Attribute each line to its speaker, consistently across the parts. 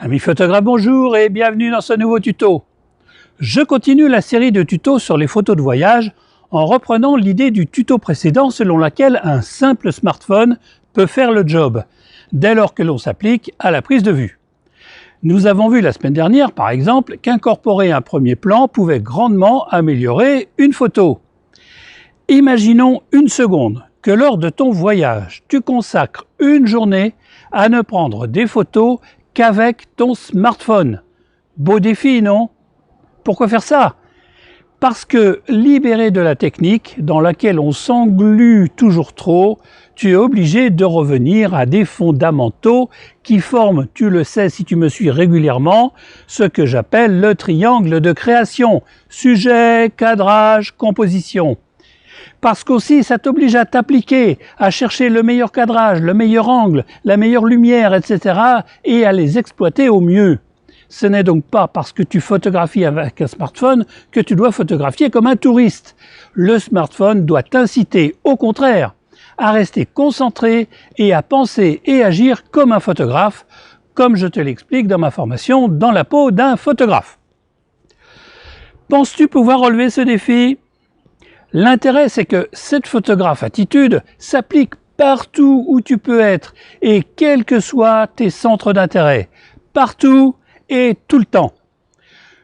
Speaker 1: Amis photographes, bonjour et bienvenue dans ce nouveau tuto. Je continue la série de tutos sur les photos de voyage en reprenant l'idée du tuto précédent selon laquelle un simple smartphone peut faire le job, dès lors que l'on s'applique à la prise de vue. Nous avons vu la semaine dernière, par exemple, qu'incorporer un premier plan pouvait grandement améliorer une photo. Imaginons une seconde que lors de ton voyage, tu consacres une journée à ne prendre des photos qu'avec ton smartphone. Beau défi, non? Pourquoi faire ça? Parce que libéré de la technique dans laquelle on s'englue toujours trop, tu es obligé de revenir à des fondamentaux qui forment, tu le sais si tu me suis régulièrement, ce que j'appelle le triangle de création: sujet, cadrage, composition. Parce qu'aussi ça t'oblige à t'appliquer, à chercher le meilleur cadrage, le meilleur angle, la meilleure lumière, etc. et à les exploiter au mieux. Ce n'est donc pas parce que tu photographies avec un smartphone que tu dois photographier comme un touriste. Le smartphone doit t'inciter, au contraire, à rester concentré et à penser et agir comme un photographe, comme je te l'explique dans ma formation « Dans la peau d'un photographe ». Penses-tu pouvoir relever ce défi ? L'intérêt, c'est que cette photographe attitude s'applique partout où tu peux être et quels que soient tes centres d'intérêt, partout et tout le temps.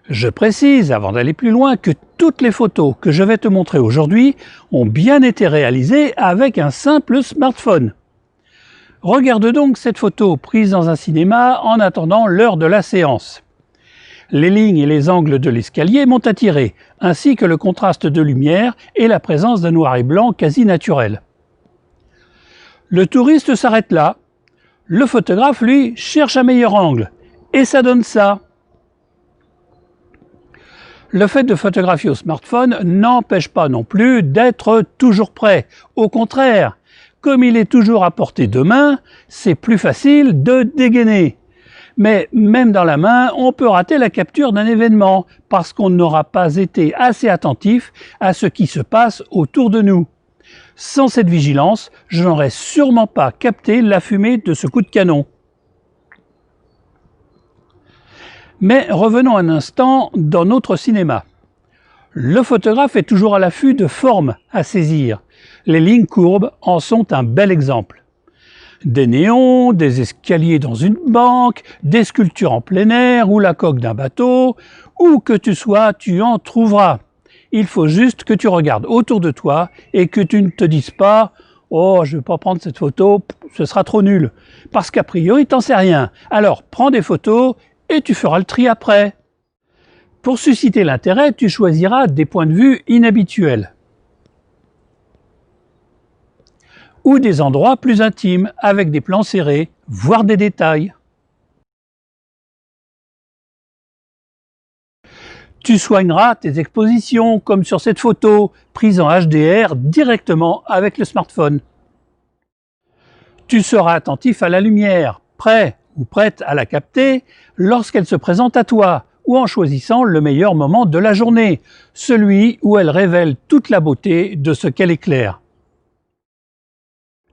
Speaker 1: Je précise, avant d'aller plus loin, que toutes les photos que je vais te montrer aujourd'hui ont bien été réalisées avec un simple smartphone. Regarde donc cette photo prise dans un cinéma en attendant l'heure de la séance. Les lignes et les angles de l'escalier m'ont attiré, ainsi que le contraste de lumière et la présence d'un noir et blanc quasi naturel. Le touriste s'arrête là. Le photographe, lui, cherche un meilleur angle. Et ça donne ça. Le fait de photographier au smartphone n'empêche pas non plus d'être toujours prêt. Au contraire, comme il est toujours à portée de main, c'est plus facile de dégainer. Mais même dans la main, on peut rater la capture d'un événement parce qu'on n'aura pas été assez attentif à ce qui se passe autour de nous. Sans cette vigilance, je n'aurais sûrement pas capté la fumée de ce coup de canon. Mais revenons un instant dans notre cinéma. Le photographe est toujours à l'affût de formes à saisir. Les lignes courbes en sont un bel exemple. Des néons, des escaliers dans une banque, des sculptures en plein air ou la coque d'un bateau, où que tu sois, tu en trouveras. Il faut juste que tu regardes autour de toi et que tu ne te dises pas « Oh, je ne vais pas prendre cette photo, ce sera trop nul ». Parce qu'a priori, t'en sais rien. Alors, prends des photos et tu feras le tri après. Pour susciter l'intérêt, tu choisiras des points de vue inhabituels ou des endroits plus intimes avec des plans serrés, voire des détails. Tu soigneras tes expositions comme sur cette photo prise en HDR directement avec le smartphone. Tu seras attentif à la lumière, prêt ou prête à la capter lorsqu'elle se présente à toi ou en choisissant le meilleur moment de la journée, celui où elle révèle toute la beauté de ce qu'elle éclaire.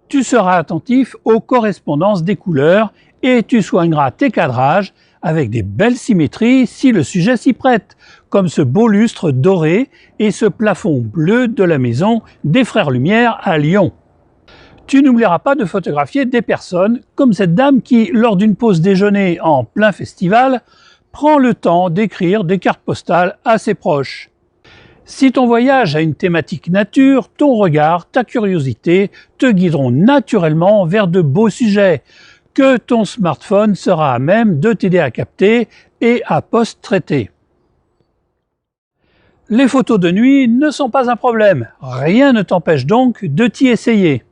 Speaker 1: Tu seras attentif aux correspondances des couleurs et tu soigneras tes cadrages avec des belles symétries si le sujet s'y prête, comme ce beau lustre doré et ce plafond bleu de la maison des Frères Lumière à Lyon. Tu n'oublieras pas de photographier des personnes comme cette dame qui, lors d'une pause déjeuner en plein festival, prend le temps d'écrire des cartes postales à ses proches. Si ton voyage a une thématique nature, ton regard, ta curiosité te guideront naturellement vers de beaux sujets que ton smartphone sera à même de t'aider à capter et à post-traiter. Les photos de nuit ne sont pas un problème, rien ne t'empêche donc de t'y essayer.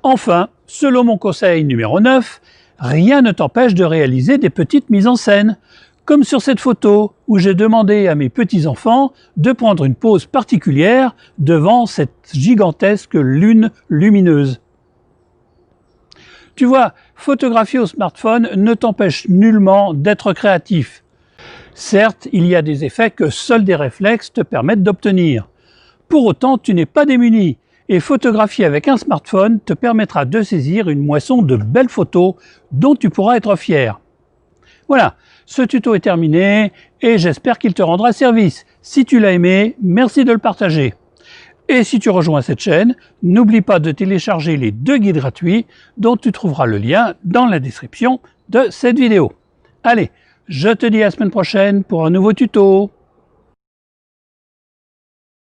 Speaker 1: Enfin, selon mon conseil numéro 9, rien ne t'empêche de réaliser des petites mises en scène, comme sur cette photo où j'ai demandé à mes petits-enfants de prendre une pose particulière devant cette gigantesque lune lumineuse. Tu vois, photographier au smartphone ne t'empêche nullement d'être créatif. Certes, il y a des effets que seuls des réflexes te permettent d'obtenir. Pour autant, tu n'es pas démuni Et photographier avec un smartphone te permettra de saisir une moisson de belles photos dont tu pourras être fier. Voilà, ce tuto est terminé et j'espère qu'il te rendra service. Si tu l'as aimé, merci de le partager. Et si tu rejoins cette chaîne, n'oublie pas de télécharger les 2 guides gratuits dont tu trouveras le lien dans la description de cette vidéo. Allez, je te dis à la semaine prochaine pour un nouveau tuto.